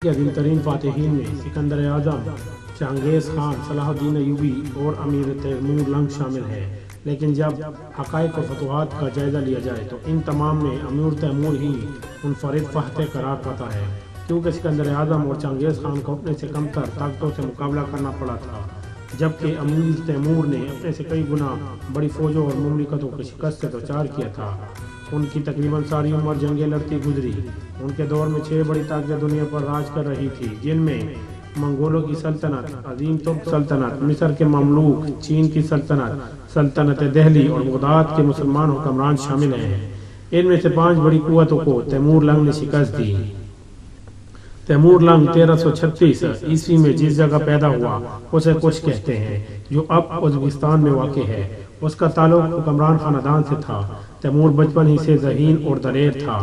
کے عظیم ترین فاتحین میں سکندر اعظم، چنگیز خان، صلاح الدین ایوبی اور امیر تیمور لنگ شامل ہیں، لیکن جب حقائق و فتوحات کا جائزہ لیا جائے تو ان تمام میں امیر تیمور ہی منفرد فاتح قرار پاتا ہے، کیونکہ سکندر اعظم اور چنگیز خان کو اپنے سے کمتر طاقتوں سے مقابلہ کرنا پڑا تھا، جبکہ امیر تیمور نے اپنے سے کئی گنا بڑی فوجوں اور مملکتوں کی شکست سے دوچار کیا تھا۔ ان کی تقریباً ساری عمر جنگیں لڑتی گزری۔ ان کے دور میں 6 بڑی طاقتیں دنیا پر راج کر رہی تھی، جن میں منگولوں کی سلطنت، عظیم ترک سلطنت، مصر کے مملوک، چین کی سلطنت، سلطنت دہلی اور بغداد کے مسلمان حکمران شامل ہیں۔ ان میں سے 5 بڑی قوتوں کو تیمور لنگ نے شکست دی۔ تیمور لنگ 1336 عیسوی میں جس جگہ پیدا ہوا اسے کچھ کہتے ہیں، جو اب ازبکستان میں واقع ہے۔ اس کا تعلق حکمران خاندان سے تھا۔ تیمور بچپن ہی سے ذہین اور دلیر تھا۔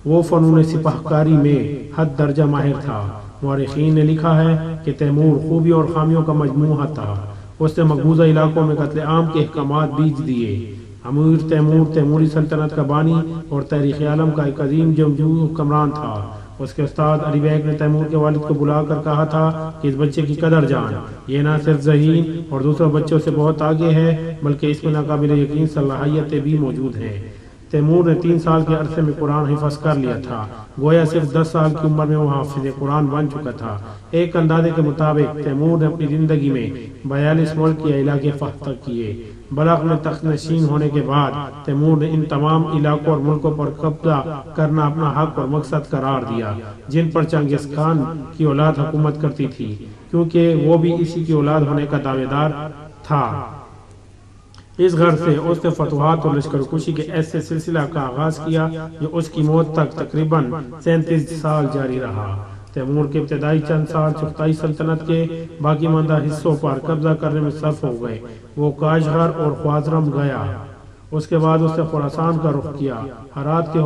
وہ فنون سپاہ کاری میں حد درجہ ماہر تھا۔ مورخین نے لکھا ہے کہ تیمور خوبی اور خامیوں کا مجموعہ تھا۔ اس نے مقبوضہ علاقوں میں قتل عام کے احکامات بیچ دیے۔ امیر تیمور تیموری سلطنت کا بانی اور تاریخ عالم کا ایک عظیم جنگجو حکمران تھا۔ اس کے استاد علی بیگ نے تیمور کے والد کو بلا کر کہا تھا کہ اس بچے کی قدر جان، یہ نہ صرف ذہین اور دوسروں بچوں سے بہت آگے ہے بلکہ اس میں ناقابل یقین صلاحیتیں بھی موجود ہیں۔ تیمور نے 3 سال کے عرصے میں قرآن حفظ کر لیا تھا، گویا صرف 10 سال کی عمر میں وہ حافظ قرآن بن چکا تھا۔ ایک اندازے کے مطابق تیمور نے اپنی زندگی میں 42 ملک یا علاقے فتح کیے۔ بلخ میں تخت نشین ہونے کے بعد تیمور نے ان تمام علاقوں اور ملکوں پر قبضہ کرنا اپنا حق اور مقصد قرار دیا، جن پر چنگیز خان کی اولاد حکومت کرتی تھی، کیونکہ وہ بھی اسی کی اولاد ہونے کا دعوے دار تھا۔ اس غرض سے اس نے فتوحات اور لشکر کشی کے ایسے سلسلہ کا آغاز کیا جو اس کی موت تک تقریباً 37 سال جاری رہا۔ تیمور کے ابتدائی چند سال چغتائی سلطنت کے باقی ماندہ حصوں پر قبضہ کرنے میں صرف ہو گئے۔ وہ کاشغر اور خوارزم گیا۔ اس کے بعد اس نے خراسان کا رخ کیا، ہرات کے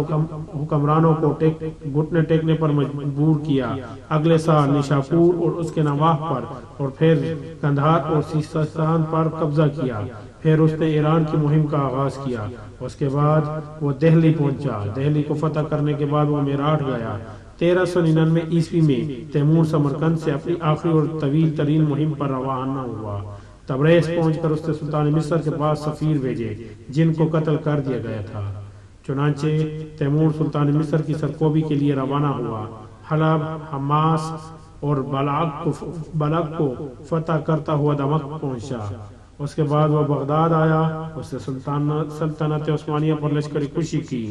حکمرانوں کو گھٹنے ٹیکنے پر مجبور کیا، اگلے سال نیشاپور اور اس کے نواح پر، اور پھر قندھار اور سیستان پر قبضہ کیا۔ پھر اس نے ایران کی مہم کا آغاز کیا۔ اس کے بعد وہ دہلی پہنچا۔ دہلی کو فتح کرنے کے بعد وہ میراٹھ گیا۔ 1399 عیسوی میں تیمور سمرقند سے اپنی آخری اور طویل ترین مہم پر روانہ ہوا۔ تبریز پہنچ کر اس نے سلطان مصر کے پاس سفیر بھیجے، جن کو قتل کر دیا گیا تھا۔ چنانچہ تیمور سلطان مصر کی سرکوبی کے لیے روانہ ہوا۔ حلب، حماس اور بلخ کو فتح کرتا ہوا دمشق پہنچا۔ اس کے بعد وہ بغداد آیا۔ اس نے سلطنت عثمانیہ پر لشکری کشی کی۔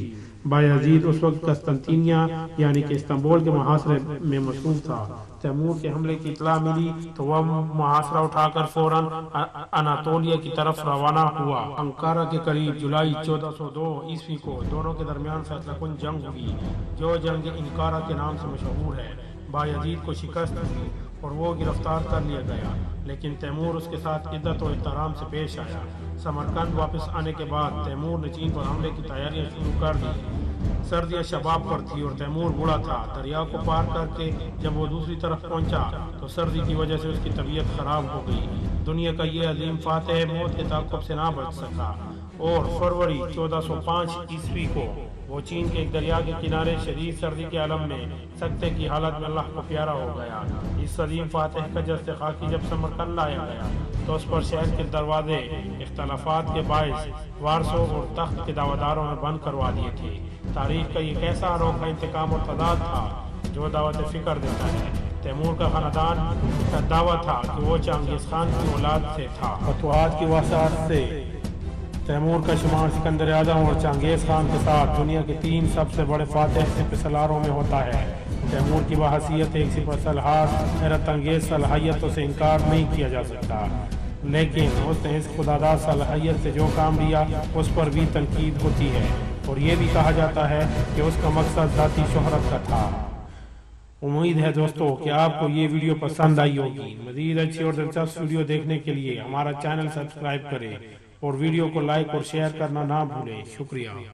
بایزید اس وقت قسطنطینیہ یعنی کہ استنبول کے محاصرے میں مصروف تھا۔ تیمور کے حملے کی اطلاع ملی تو وہ محاصرہ اٹھا کر فوراً اناطولیہ کی طرف روانہ ہوا۔ انقارہ کے قریب جولائی 1402 عیسوی کو دونوں کے درمیان فیصلہ کن جنگ ہوئی، جو جنگ انقارہ کے نام سے مشہور ہے۔ بایزید کو شکست دی اور وہ گرفتار کر لیا گیا، لیکن تیمور اس کے ساتھ عزت و احترام سے پیش آیا۔ سمرقند واپس آنے کے بعد تیمور نے چین پر حملے کی تیاریاں شروع کر دی۔ سردیاں شباب پر تھی اور تیمور بوڑھا تھا۔ دریا کو پار کر کے جب وہ دوسری طرف پہنچا تو سردی کی وجہ سے اس کی طبیعت خراب ہو گئی۔ دنیا کا یہ عظیم فاتح موت کے تعاقب سے نہ بچ سکا اور فروری 1405 عیسوی کو وہ چین کے ایک دریا کے کنارے شدید سردی کے عالم میں سکتے کی حالت میں اللہ کو پیارا ہو گیا۔ اس عظیم فاتح کا جسد خاکی جب سمرقند لایا گیا تو اس پر شہر کے دروازے اختلافات کے باعث وارثوں اور تخت کے دعویداروں نے بند کروا دیے تھے۔ تاریخ کا یہ کیسا انوکھا انتقام اور تضاد تھا جو دعوت فکر دیتا ہے۔ تیمور کا خاندان کا دعویٰ تھا کہ وہ چنگیز خان کی اولاد سے تھا۔ فتوحات کی وسعت سے تیمور کا شمار سکندر اعظم اور چنگیز خان کے ساتھ دنیا کے 3 سب سے بڑے فاتح سپہ سالاروں میں ہوتا ہے۔ تیمور کی بحیثیت ایک سپہ سالار حیرت انگیز صلاحیتوں سے انکار نہیں کیا جا سکتا، لیکن اس نے اس خودداد صلاحیت سے جو کام لیا اس پر بھی تنقید ہوتی ہے، اور یہ بھی کہا جاتا ہے کہ اس کا مقصد ذاتی شہرت کا تھا۔ امید ہے دوستو کہ آپ کو یہ ویڈیو پسند آئی ہوگی۔ مزید اچھی اور دلچسپ ویڈیو دیکھنے کے لیے ہمارا چینل سبسکرائب کریں اور ویڈیو کو لائک اور شیئر کرنا نہ بھولیں۔ شکریہ۔